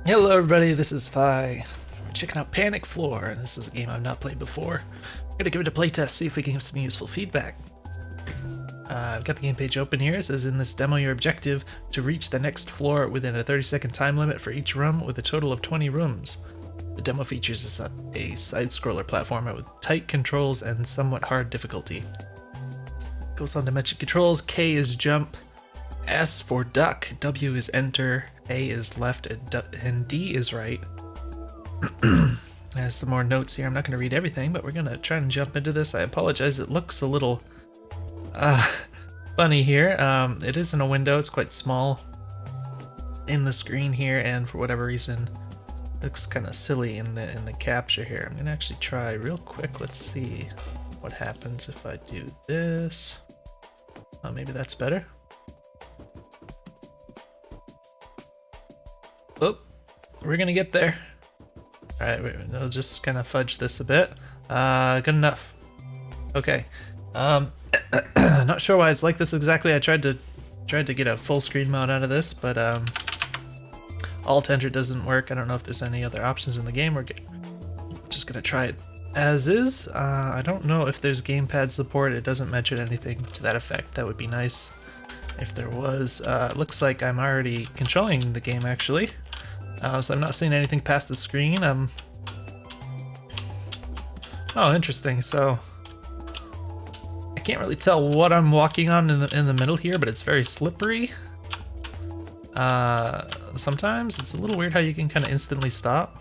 Hello everybody, this is Fi. We're checking out Panic Floor, and this is a game I've not played before. I'm gonna give it a playtest, see if we can have some useful feedback. I've got the game page open here. It says in this demo your objective to reach the next floor within a 30-second time limit for each room with a total of 20 rooms. The demo features a side-scroller platformer with tight controls and somewhat hard difficulty. Goes on to mention controls. K is jump, S for duck, W is enter, A is left, and D is right. Has some more notes here. I'm not going to read everything, but we're going to try and jump into this. I apologize, it looks a little funny here. It is in a window, it's quite small in the screen here, and for whatever reason, it looks kind of silly in the capture here. I'm going to actually try real quick. Let's see what happens if I do this. Oh, maybe that's better. Oh, we're gonna get there. Alright, we'll just kind of fudge this a bit. Good enough. Okay. Not sure why it's like this exactly. I tried to get a full screen mode out of this, but Alt Enter doesn't work. I don't know if there's any other options in the game. We're just gonna try it as is. I don't know if there's gamepad support. It doesn't mention anything to that effect. That would be nice if there was. It looks like I'm already controlling the game actually. So I'm not seeing anything past the screen. Oh, interesting. So I can't really tell what I'm walking on in the middle here, but it's very slippery. Sometimes it's a little weird how you can kind of instantly stop.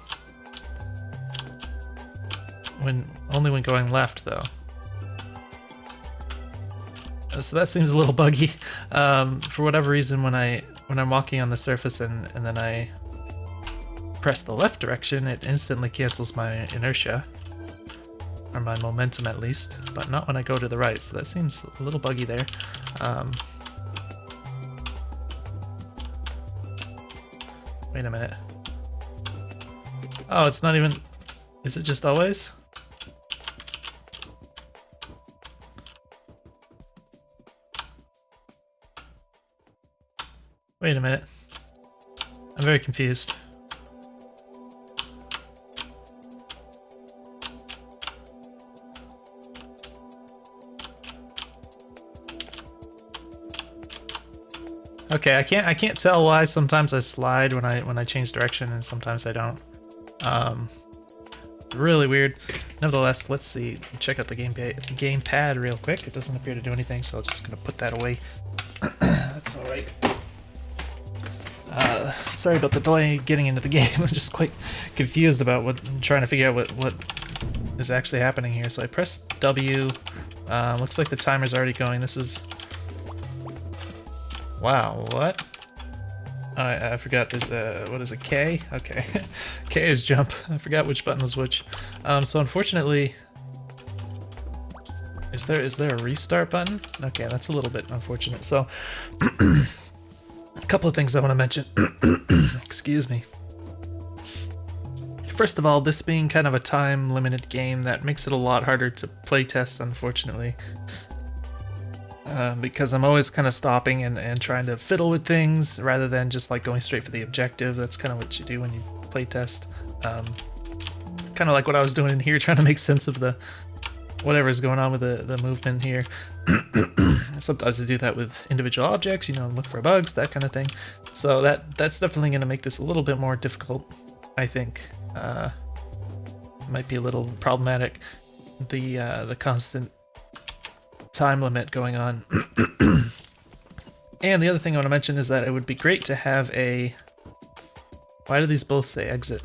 Only when going left, though. So that seems a little buggy. For whatever reason, when I'm walking on the surface and then I press the left direction, it instantly cancels my inertia, or my momentum at least, but not when I go to the right, so that seems a little buggy there. Wait a minute. Oh, it's not even... Is it just always? Wait a minute. I'm very confused. Okay, I can't tell why sometimes I slide when I change direction and sometimes I don't. Really weird. Nevertheless, let's see. Check out the gamepad real quick. It doesn't appear to do anything, so I'm just gonna put that away. That's all right. Sorry about the delay getting into the game. I'm just quite confused about trying to figure out what is actually happening here. So I pressed W. Looks like the timer's already going. This is... Wow, what? I forgot there's a... What is it, K? Okay. K is jump. I forgot which button was which. So unfortunately... Is there a restart button? Okay, that's a little bit unfortunate. So... A couple of things I want to mention. Excuse me. First of all, this being kind of a time-limited game, that makes it a lot harder to playtest, unfortunately. Because I'm always kind of stopping and trying to fiddle with things rather than just like going straight for the objective. That's kind of what you do when you playtest. Kind of like what I was doing in here, trying to make sense of the whatever's going on with the movement here. Sometimes I do that with individual objects, you know, look for bugs, that kind of thing. So that's definitely going to make this a little bit more difficult, I think. Might be a little problematic, the constant time limit going on. And the other thing I want to mention is that it would be great to have a... Why do these both say exit?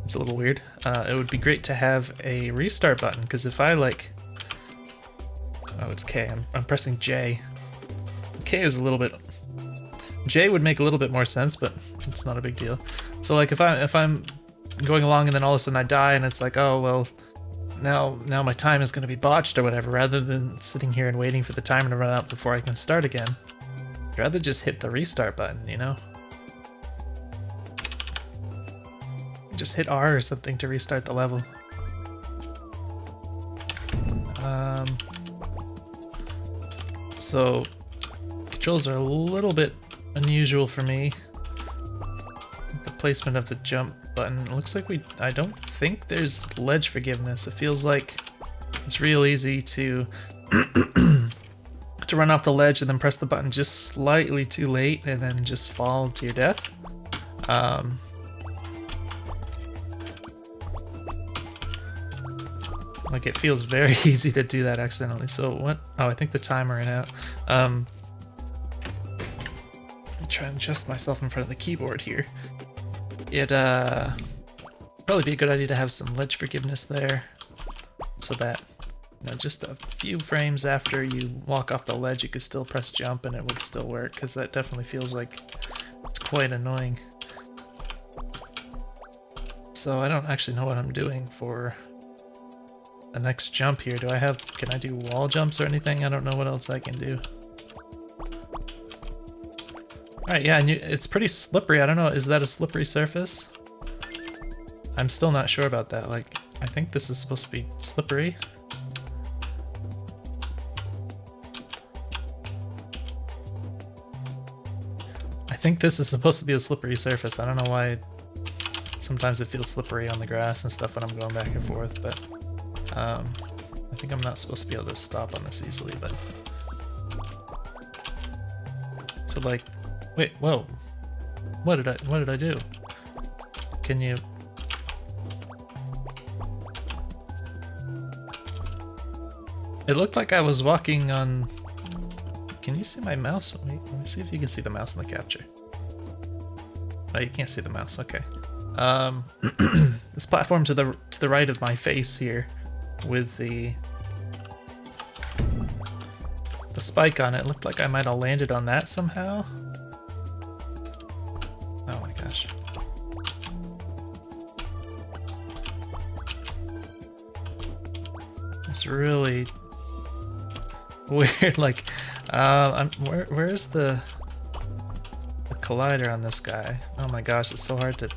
It's a little weird. It would be great to have a restart button, because if I like... Oh, it's K. I'm pressing J. K is a little bit... J would make a little bit more sense, but it's not a big deal. So like if I'm going along and then all of a sudden I die and it's like, oh well, now my time is going to be botched or whatever, rather than sitting here and waiting for the timer to run out before I can start again, I'd rather just hit the restart button, you know? Just hit R or something to restart the level. So controls are a little bit unusual for me. The placement of the jump button. It looks like I don't think there's ledge forgiveness. It feels like it's real easy to to run off the ledge and then press the button just slightly too late and then just fall to your death. Like it feels very easy to do that accidentally. So what? Oh, I think the timer ran out. Let me try and adjust myself in front of the keyboard here. It'd probably be a good idea to have some ledge forgiveness there, so that just a few frames after you walk off the ledge, you could still press jump and it would still work, because that definitely feels like it's quite annoying. So I don't actually know what I'm doing for the next jump here. Can I do wall jumps or anything? I don't know what else I can do. Alright, yeah, and it's pretty slippery. I don't know, is that a slippery surface? I'm still not sure about that. Like, I think this is supposed to be slippery. I think this is supposed to be a slippery surface. I don't know why sometimes it feels slippery on the grass and stuff when I'm going back and forth, but I think I'm not supposed to be able to stop on this easily, but... So like, wait, whoa. What did I do? Can you... It looked like I was walking on... Can you see my mouse? Wait, let me see if you can see the mouse in the capture. Oh, you can't see the mouse, okay. This platform to the right of my face here with the spike on it looked like I might have landed on that somehow. Oh my gosh. It's really weird, like, where's the collider on this guy? Oh my gosh, it's so hard to...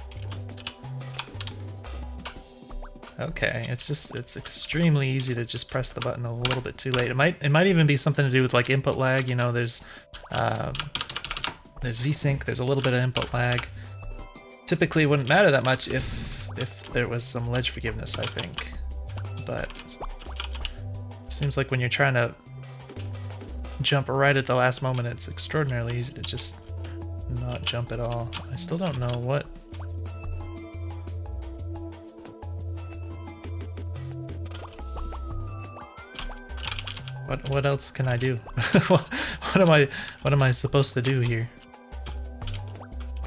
Okay, it's extremely easy to just press the button a little bit too late. It might even be something to do with like input lag. You know, there's VSync, there's a little bit of input lag. Typically it wouldn't matter that much if there was some ledge forgiveness, I think. But it seems like when you're trying to jump right at the last moment, it's extraordinarily easy to just not jump at all. I still don't know what... What else can I do? what am I supposed to do here?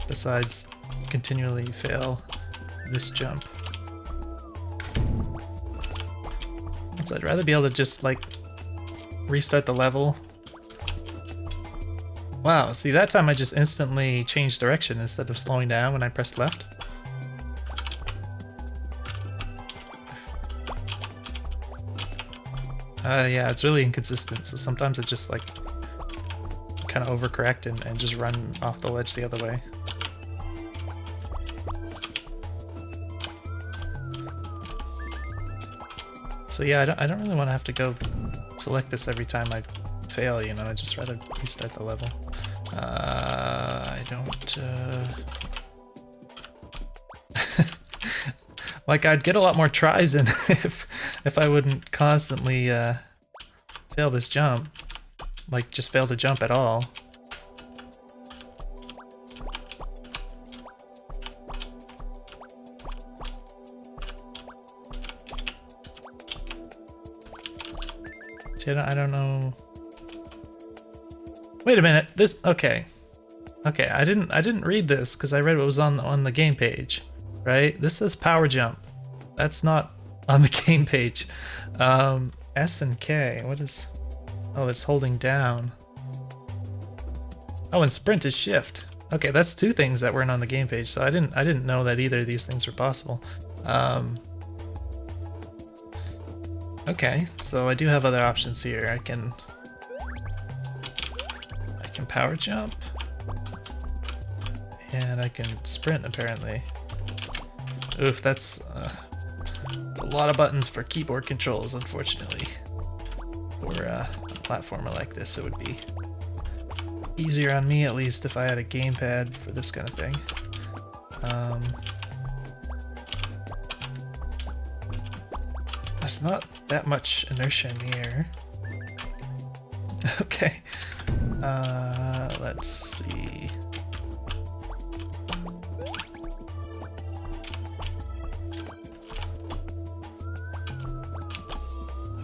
Besides continually fail this jump. So I'd rather be able to just like restart the level. Wow, see that time I just instantly changed direction instead of slowing down when I pressed left. Yeah, it's really inconsistent, so sometimes it just like kind of overcorrect and just run off the ledge the other way. So yeah, I don't really want to have to go select this every time I fail, you know, I'd just rather restart the level. I don't... Like, I'd get a lot more tries in if I wouldn't constantly fail this jump. Like, just fail to jump at all. See, I don't know... Wait a minute, this... Okay. Okay, I didn't read this, because I read what was on the game page. Right? This says power jump. That's not on the game page. S and K. What is... Oh, it's holding down. Oh, and sprint is shift. Okay, that's two things that weren't on the game page, so I didn't know that either of these things were possible. Okay, so I do have other options here. I can power jump. And I can sprint, apparently. Oof, that's a lot of buttons for keyboard controls, unfortunately. For a platformer like this, it would be easier on me, at least, if I had a gamepad for this kind of thing. There's not that much inertia in the air. Okay. Let's see.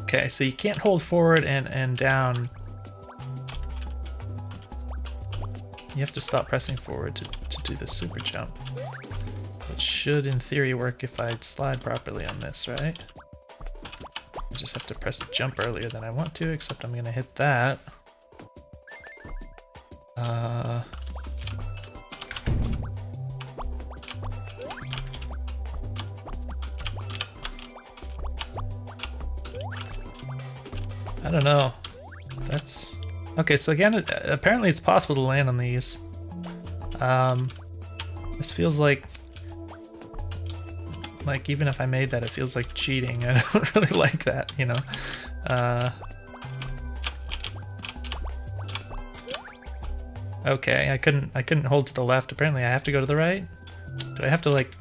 Okay, so you can't hold forward and down. You have to stop pressing forward to do the super jump. Which should, in theory, work if I slide properly on this, right? I just have to press jump earlier than I want to, except I'm gonna hit that. I don't know. That's okay. So again, apparently it's possible to land on these. This feels like even if I made that, it feels like cheating. I don't really like that, you know. Okay, I couldn't hold to the left. Apparently, I have to go to the right. Do I have to like?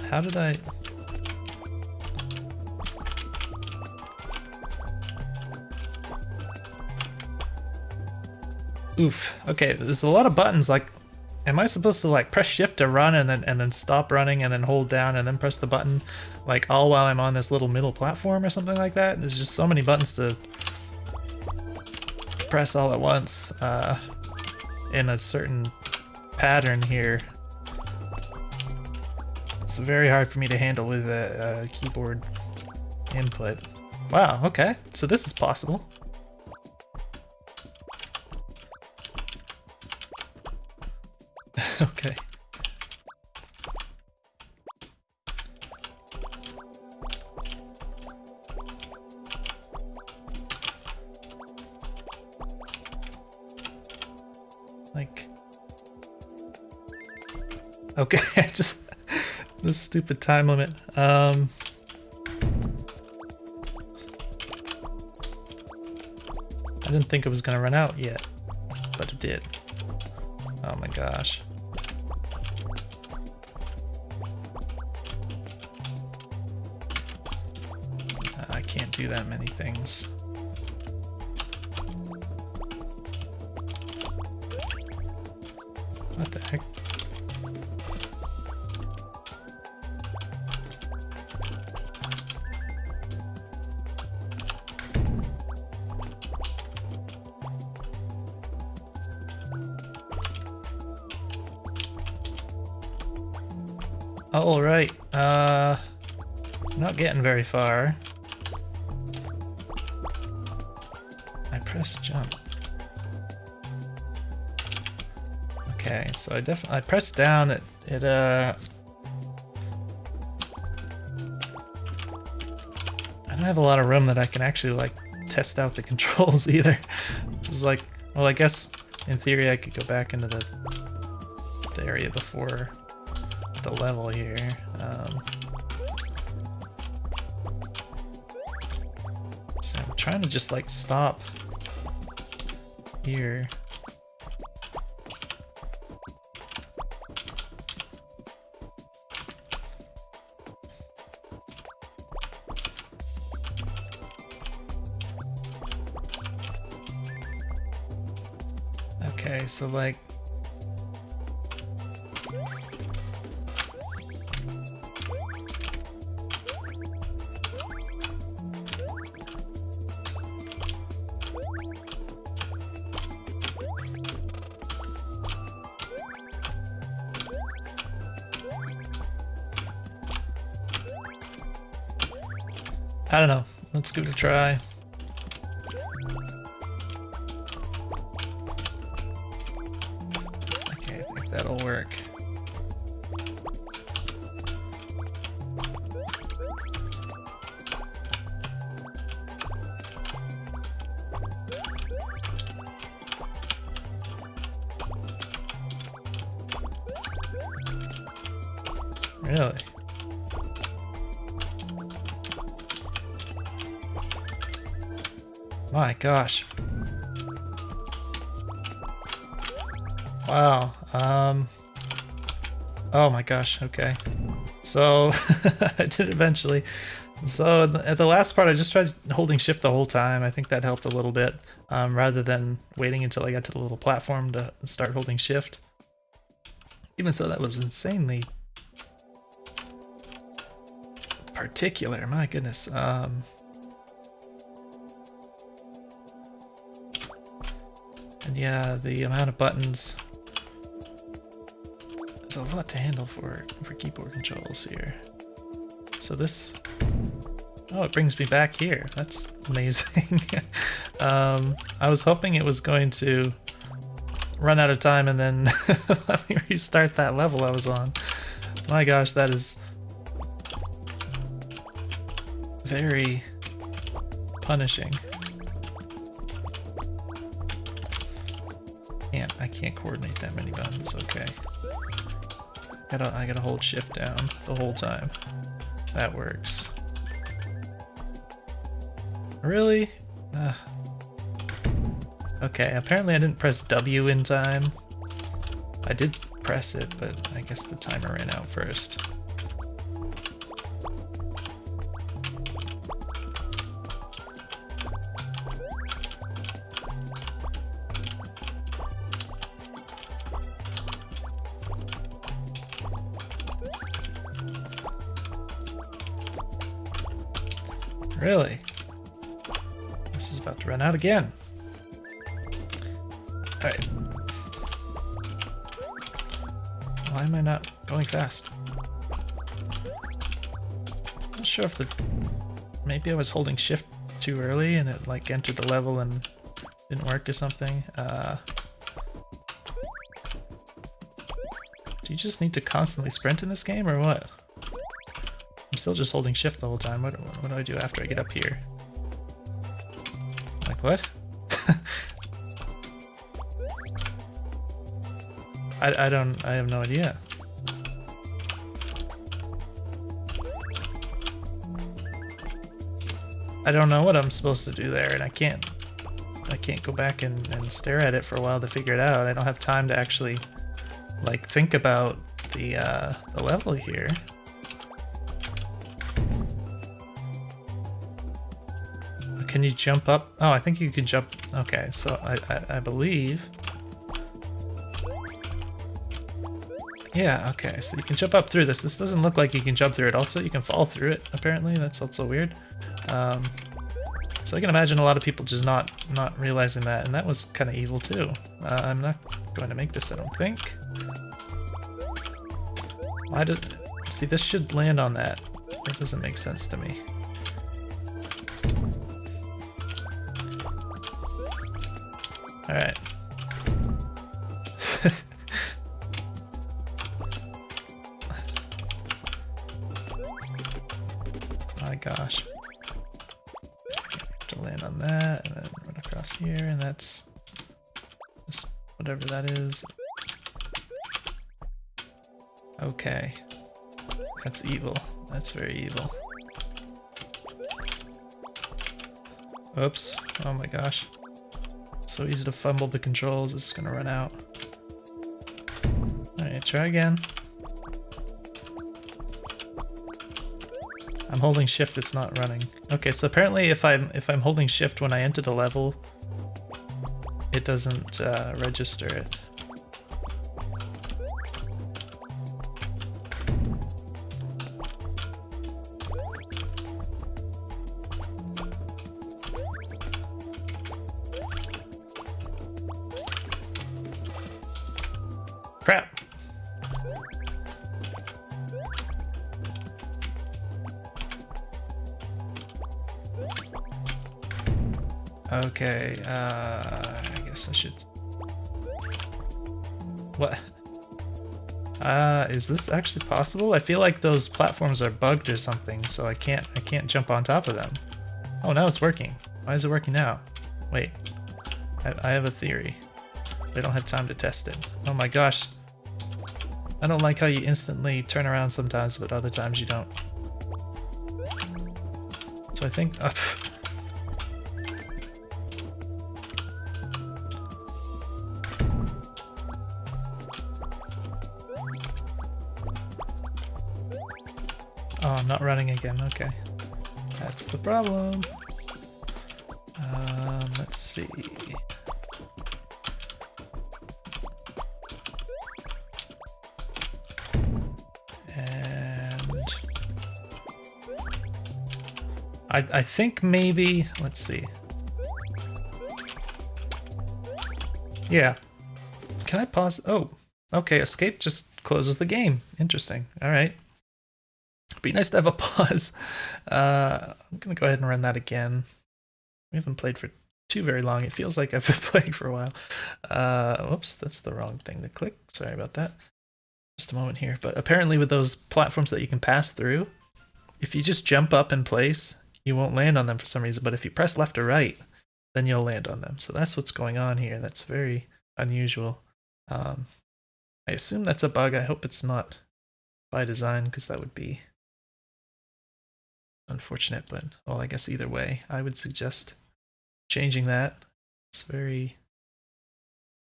How did I? Oof. Okay, there's a lot of buttons. Like, am I supposed to like press shift to run and then stop running and then hold down and then press the button, like all while I'm on this little middle platform or something like that? There's just so many buttons to press all at once in a certain pattern here. It's very hard for me to handle with a keyboard input. Wow, okay, so this is possible. Okay. Like, okay, I just this stupid time limit. I didn't think it was gonna run out yet, but it did. Oh my gosh. I can't do that many things. What the heck? All right, not getting very far. I pressed jump. Okay, so I pressed down. I don't have a lot of room that I can actually like test out the controls either. This is like, well, I guess in theory I could go back into the area before the level here. So I'm trying to just like stop here. Okay, so like I don't know. Let's give it a try. Okay, I think that'll work. Really? My gosh. Wow. Oh my gosh, okay. So, I did eventually. So, at the last part, I just tried holding shift the whole time. I think that helped a little bit, rather than waiting until I got to the little platform to start holding shift. Even so, that was insanely particular, my goodness. And yeah, the amount of buttons is a lot to handle for keyboard controls here. So this, oh, it brings me back here. That's amazing. I was hoping it was going to run out of time and then let me restart that level I was on. My gosh, that is very punishing. I can't coordinate that many buttons. Okay, I gotta hold shift down the whole time. That works. Really? Okay, apparently I didn't press W in time. I did press it, but I guess the timer ran out first. Really? This is about to run out again. Alright. Why am I not going fast? Not sure if maybe I was holding shift too early and it like entered the level and didn't work or something. Do you just need to constantly sprint in this game or what? I'm still just holding shift the whole time. What do I do after I get up here? Like what? I have no idea. I don't know what I'm supposed to do there, and I can't go back and stare at it for a while to figure it out. I don't have time to actually like think about the level here. Can you jump up? Oh, I think you can jump. Okay, so I believe. Yeah, okay, so you can jump up through this. This doesn't look like you can jump through it. Also, you can fall through it, apparently. That's also weird. So I can imagine a lot of people just not realizing that, and that was kind of evil too. I'm not going to make this, I don't think. Why did... See, this should land on that. That doesn't make sense to me. Alright. My gosh. Have to land on that and then run across here, and that's just whatever that is. Okay. That's evil. That's very evil. Oops. Oh my gosh. So easy to fumble the controls. This is gonna run out. Alright, try again. I'm holding shift, it's not running. Okay, so apparently if I'm holding shift when I enter the level, it doesn't register it. Crap. Okay, I guess I should... What? Is this actually possible? I feel like those platforms are bugged or something, so I can't jump on top of them. Oh, now it's working. Why is it working now? Wait, I have a theory. I don't have time to test it. Oh my gosh. I don't like how you instantly turn around sometimes, but other times you don't. So I think... I'm not running again. Okay. That's the problem. Let's see. And I think maybe, let's see. Yeah. Can I pause? Oh, okay. Escape just closes the game. Interesting. All right. Be nice to have a pause. I'm gonna go ahead and run that again. We haven't played for too very long. It feels like I've been playing for a while. Whoops, that's the wrong thing to click. Sorry about that. Just a moment here. But apparently with those platforms that you can pass through, if you just jump up in place, you won't land on them for some reason. But if you press left or right, then you'll land on them. So that's what's going on here. That's very unusual. I assume that's a bug. I hope it's not by design, because that would be unfortunate. But, well, I guess either way, I would suggest changing that. It's very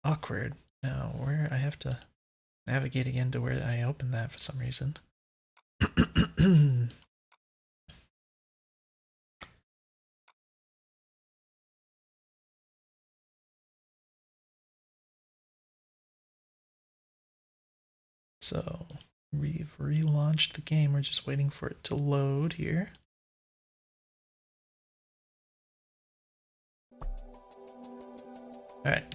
awkward. Now, where I have to navigate again to where I opened that for some reason. So we've relaunched the game. We're just waiting for it to load here. All right.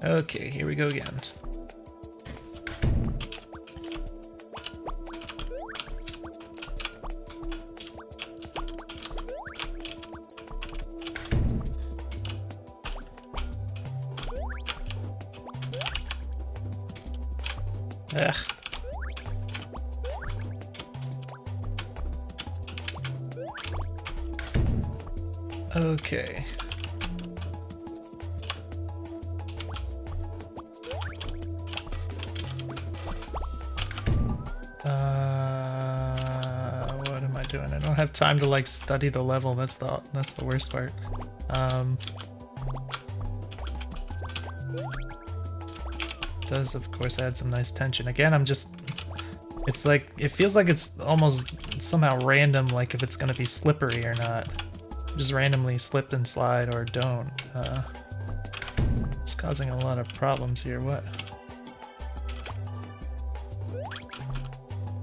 Okay, here we go again. Ugh. Okay. What am I doing? I don't have time to like study the level. That's the worst part. Does of course add some nice tension. Again, it's like, it feels like it's almost somehow random, like if it's gonna be slippery or not. Just randomly slip and slide or don't. It's causing a lot of problems here. What?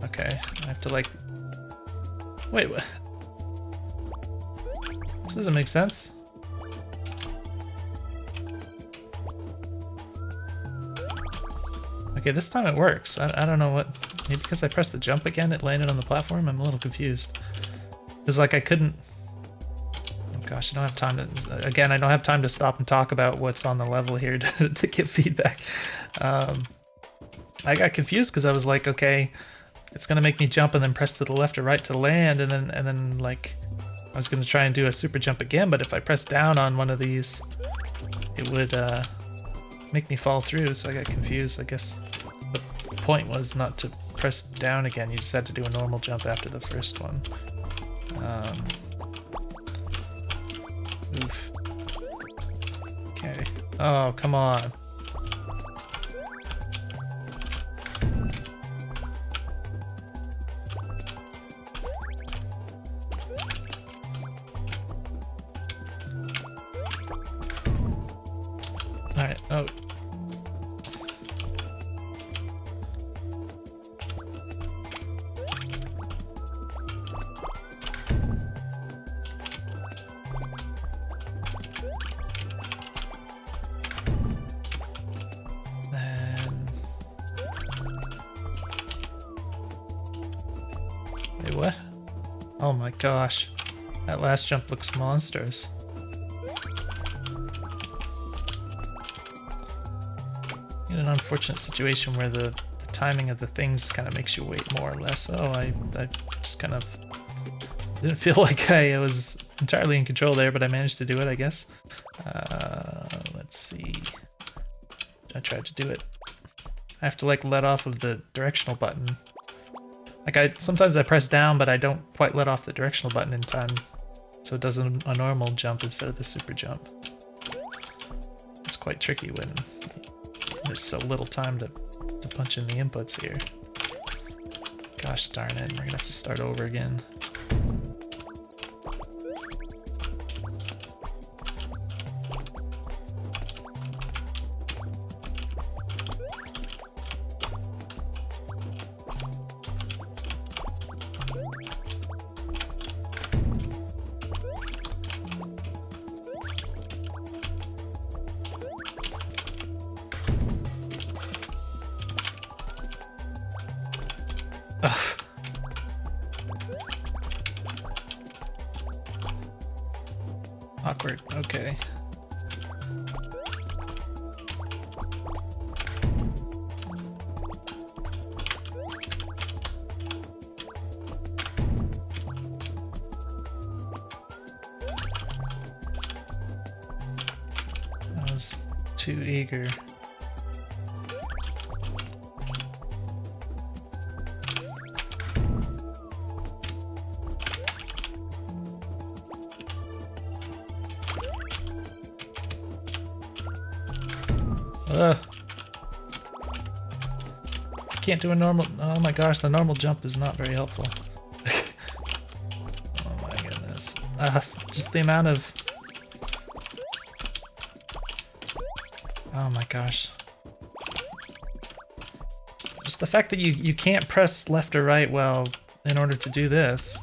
Okay, I have to like... Wait, what? This doesn't make sense. Okay, this time it works. I don't know what... Maybe because I pressed the jump again, it landed on the platform? I'm a little confused. It's like I couldn't... Oh gosh, I don't have time to... Again, I don't have time to stop and talk about what's on the level here to get feedback. I got confused because I was like, okay, it's gonna make me jump and then press to the left or right to land, and then like I was gonna try and do a super jump again, but if I press down on one of these, it would make me fall through. So I got confused. I guess the point was not to press down again. You just had to do a normal jump after the first one. Oof. Okay. Oh, come on. Alright, oh. Wait, what? Oh my gosh. That last jump looks monstrous. In an unfortunate situation where the timing of the things kind of makes you wait more or less. Oh, I just kind of didn't feel like I was entirely in control there, but I managed to do it, I guess. Let's see. I tried to do it. I have to like let off of the directional button. Like sometimes I press down, but I don't quite let off the directional button in time, so it does a normal jump instead of the super jump. It's quite tricky when There's so little time to punch in the inputs here. Gosh darn it, we're gonna have to start over again. Ugh. Awkward, okay. I was too eager. I can't do a normal. Oh my gosh, the normal jump is not very helpful. Oh my goodness. Just the amount of. Oh my gosh. Just the fact that you can't press left or right well in order to do this.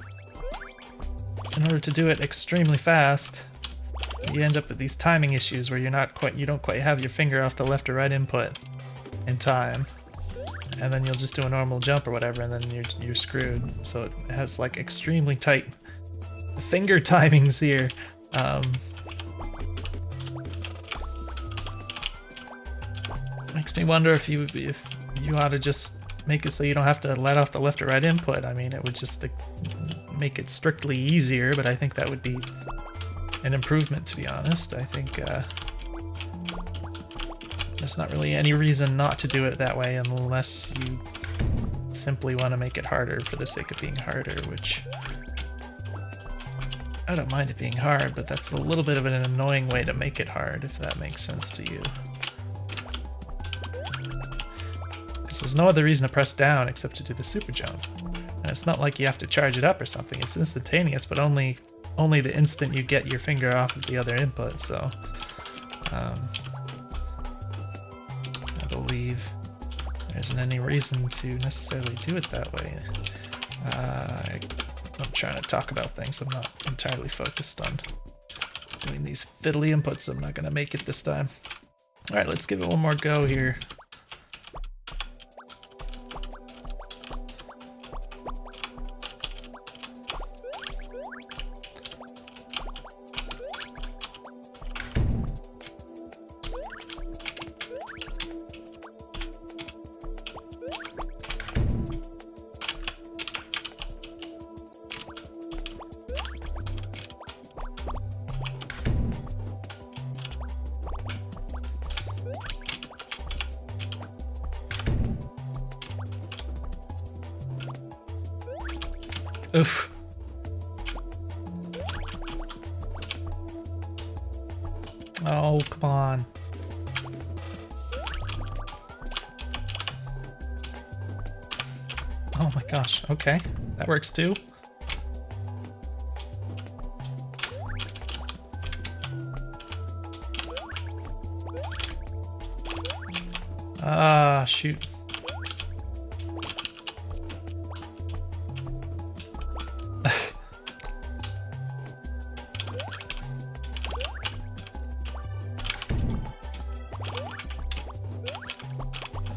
In order to do it extremely fast. You end up with these timing issues where you don't quite have your finger off the left or right input in time, and then you'll just do a normal jump or whatever, and then you're screwed. So it has like extremely tight finger timings here. Makes me wonder if you ought to just make it so you don't have to let off the left or right input. I mean, it would just make it strictly easier, but I think that would be an improvement, to be honest. I think there's not really any reason not to do it that way unless you simply want to make it harder for the sake of being harder, which I don't mind it being hard, but that's a little bit of an annoying way to make it hard, if that makes sense to you. Because there's no other reason to press down except to do the super jump. And it's not like you have to charge it up or something. It's instantaneous, but only the instant you get your finger off of the other input, so I believe there isn't any reason to necessarily do it that way. I'm trying to talk about things. I'm not entirely focused on doing these fiddly inputs. I'm not going to make it this time. Alright, let's give it one more go here. Oof. Oh, come on. Oh my gosh, okay. That works too. Ah, shoot.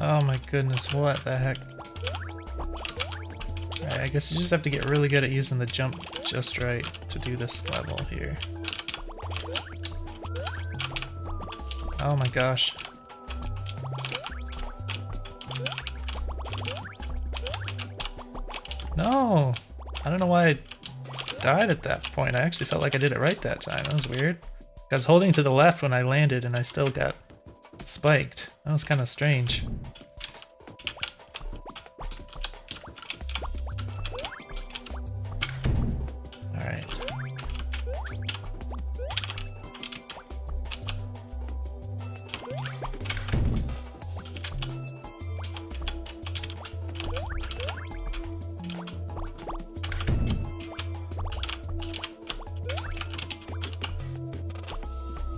Oh my goodness, what the heck? Alright, I guess you just have to get really good at using the jump just right to do this level here. Oh my gosh. No! I don't know why I died at that point. I actually felt like I did it right that time. That was weird. I was holding to the left when I landed and I still got spiked. That was kind of strange. Alright.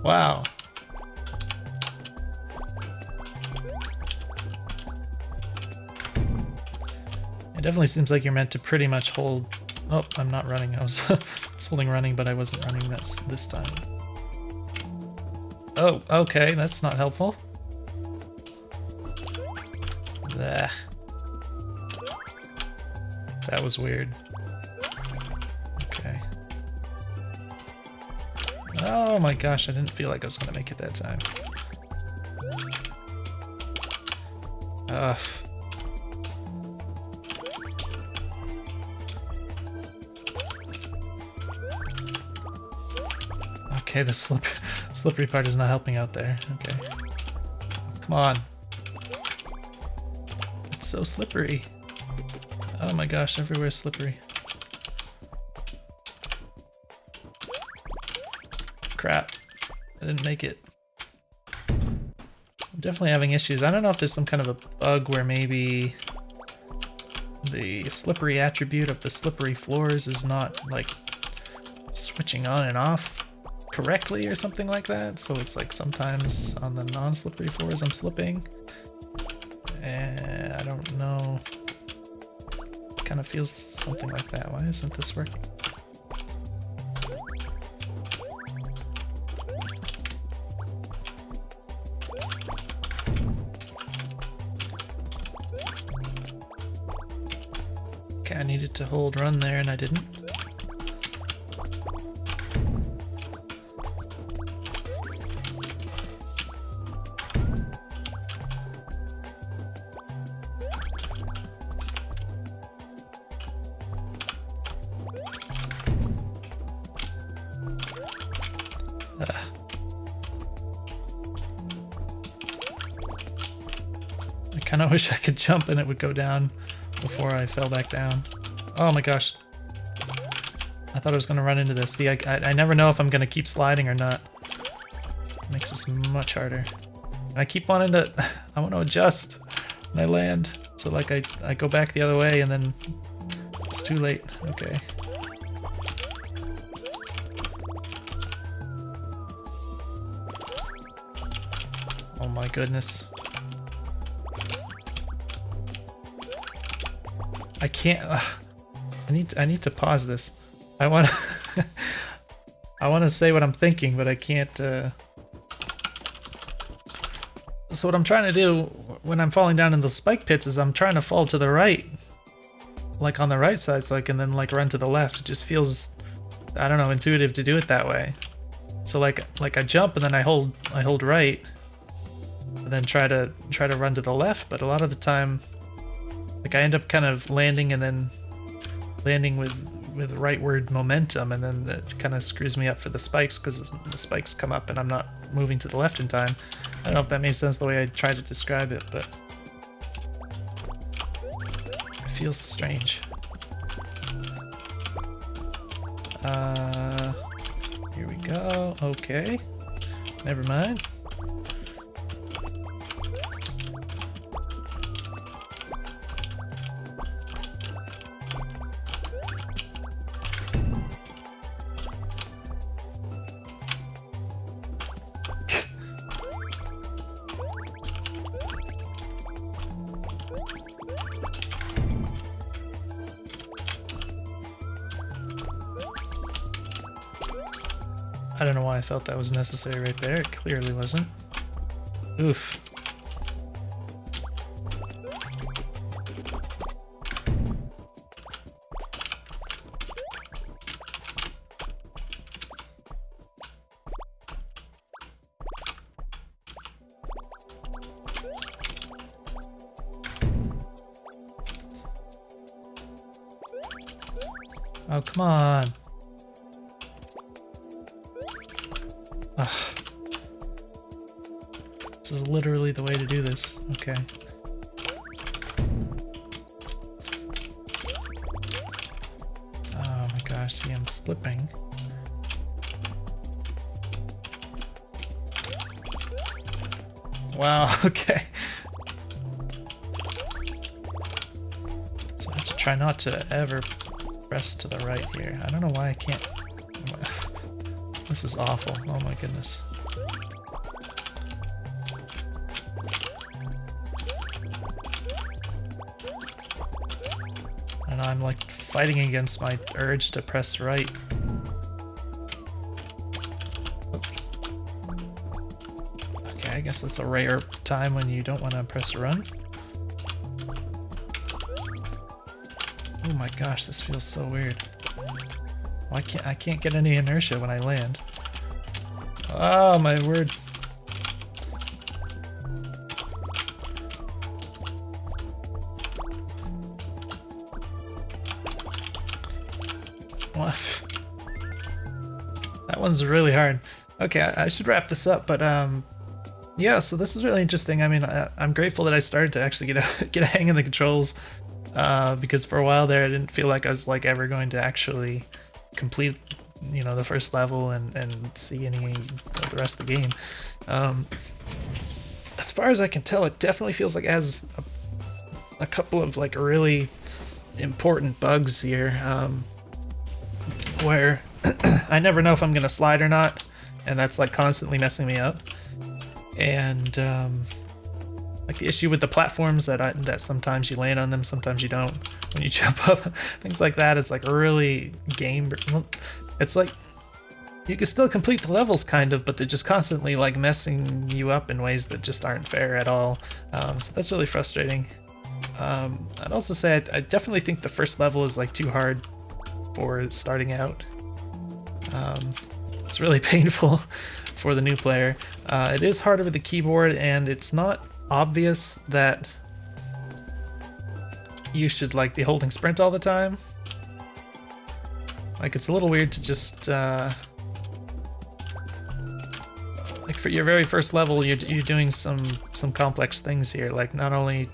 Wow. It definitely seems like you're meant to pretty much hold... Oh, I'm not running. I was, I was holding running, but I wasn't running this time. Oh, okay, that's not helpful. That was weird. Okay. Oh my gosh, I didn't feel like I was gonna make it that time. Ugh. Okay, the slippery part is not helping out there. Okay. Come on. It's so slippery. Oh my gosh, everywhere's slippery. Crap. I didn't make it. I'm definitely having issues. I don't know if there's some kind of a bug where maybe the slippery attribute of the slippery floors is not like switching on and off correctly or something like that. So it's like sometimes on the non-slippery floors I'm slipping. And I don't know. It kind of feels something like that. Why isn't this working? Okay, I needed to hold run there and I didn't. I kind of wish I could jump and it would go down before I fell back down. Oh my gosh. I thought I was going to run into this. See, I never know if I'm going to keep sliding or not. It makes this much harder. And I keep wanting to... I want to adjust when I land. So like I go back the other way and then it's too late. Okay. Oh my goodness. I can't. I need to pause this. I want to. I want to say what I'm thinking, but I can't. So what I'm trying to do when I'm falling down in the spike pits is I'm trying to fall to the right, like on the right side, so I can then like run to the left. It just feels, I don't know, intuitive to do it that way. So like I jump and then I hold right, and then try to run to the left. But a lot of the time, like I end up kind of landing and then landing with rightward momentum, and then that kind of screws me up for the spikes because the spikes come up and I'm not moving to the left in time. I don't know if that makes sense the way I tried to describe it, but it feels strange. Here we go. Okay. Never mind. I don't know why I felt that was necessary right there. It clearly wasn't. Oof. Oh, come on. Ugh. This is literally the way to do this. Okay. Oh my gosh, see, I'm slipping. Wow, okay. So I have to try not to ever press to the right here. I don't know why I can't. This is awful. Oh my goodness. And I'm like fighting against my urge to press right. Okay, I guess that's a rare time when you don't want to press run. Oh my gosh, this feels so weird. Why can't I can't get any inertia when I land? Oh my word. What? That one's really hard. Okay, I should wrap this up, but yeah, so this is really interesting. I mean, I'm grateful that I started to actually get a hang of the controls, because for a while there I didn't feel like I was like ever going to actually complete, you know, the first level and see any of the rest of the game. As far as I can tell, it definitely feels like it has a couple of like really important bugs here, where I never know if I'm gonna slide or not, and that's like constantly messing me up. And like the issue with the platforms that sometimes you land on them, sometimes you don't when you jump up, things like that. It's like really it's like you can still complete the levels kind of, but they're just constantly like messing you up in ways that just aren't fair at all. So that's really frustrating. I'd also say I definitely think the first level is like too hard for starting out. It's really painful for the new player. It is harder with the keyboard, and it's not obvious that you should like be holding sprint all the time. Like, it's a little weird to just like for your very first level, you're doing some complex things here. Like, not only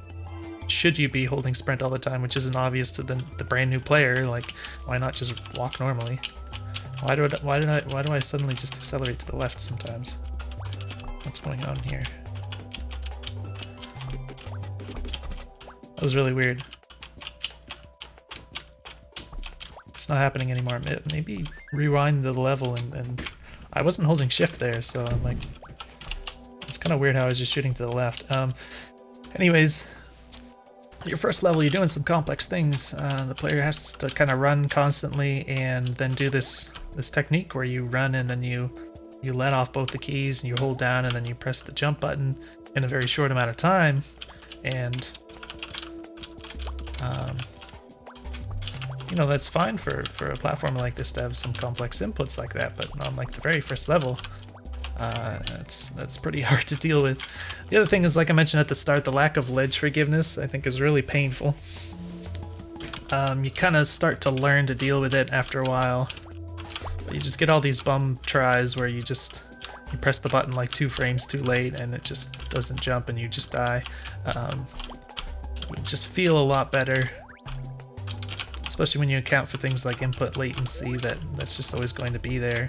should you be holding sprint all the time, which isn't obvious to the brand new player, like why not just walk normally? Why do I suddenly just accelerate to the left sometimes? What's going on here? That was really weird. It's not happening anymore. Maybe rewind the level, and I wasn't holding shift there, so I'm like, it's kind of weird how I was just shooting to the left. Anyways, your first level, you're doing some complex things. The player has to kind of run constantly and then do this technique where you run and then you let off both the keys and you hold down and then you press the jump button in a very short amount of time. And you know, that's fine for a platform like this to have some complex inputs like that, but on like the very first level, that's pretty hard to deal with. The other thing is, like I mentioned at the start, the lack of ledge forgiveness I think is really painful. You kind of start to learn to deal with it after a while, but you just get all these bum tries where you press the button like 2 frames too late and it just doesn't jump and you just die. It would just feel a lot better, especially when you account for things like input latency that's just always going to be there.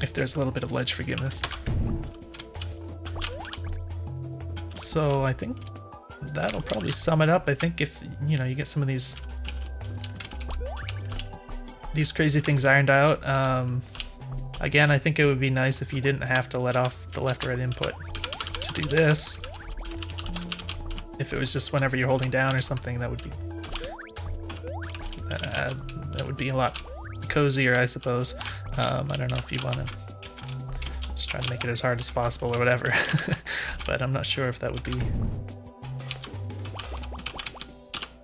If there's a little bit of ledge forgiveness. So I think that'll probably sum it up. I think if, you know, you get some of these crazy things ironed out, again, I think it would be nice if you didn't have to let off the left or right input to do this. If it was just whenever you're holding down or something, that would be a lot cozier, I suppose. I don't know if you want to just try to make it as hard as possible or whatever, but I'm not sure if that would be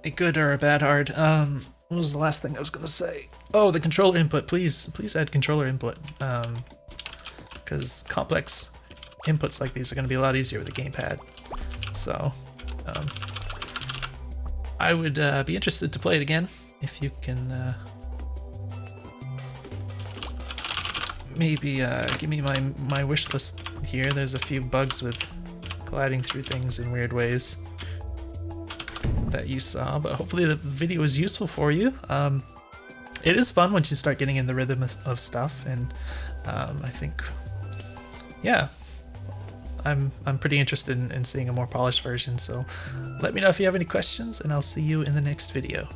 a good or a bad hard. What was the last thing I was gonna say? Oh, the controller input. Please add controller input, because complex inputs like these are gonna be a lot easier with a gamepad. So I would be interested to play it again if you can. Maybe give me my wish list here. There's a few bugs with gliding through things in weird ways that you saw, but hopefully the video was useful for you. It is fun once you start getting in the rhythm of stuff, and I think, yeah, I'm pretty interested in seeing a more polished version. So let me know if you have any questions, and I'll see you in the next video.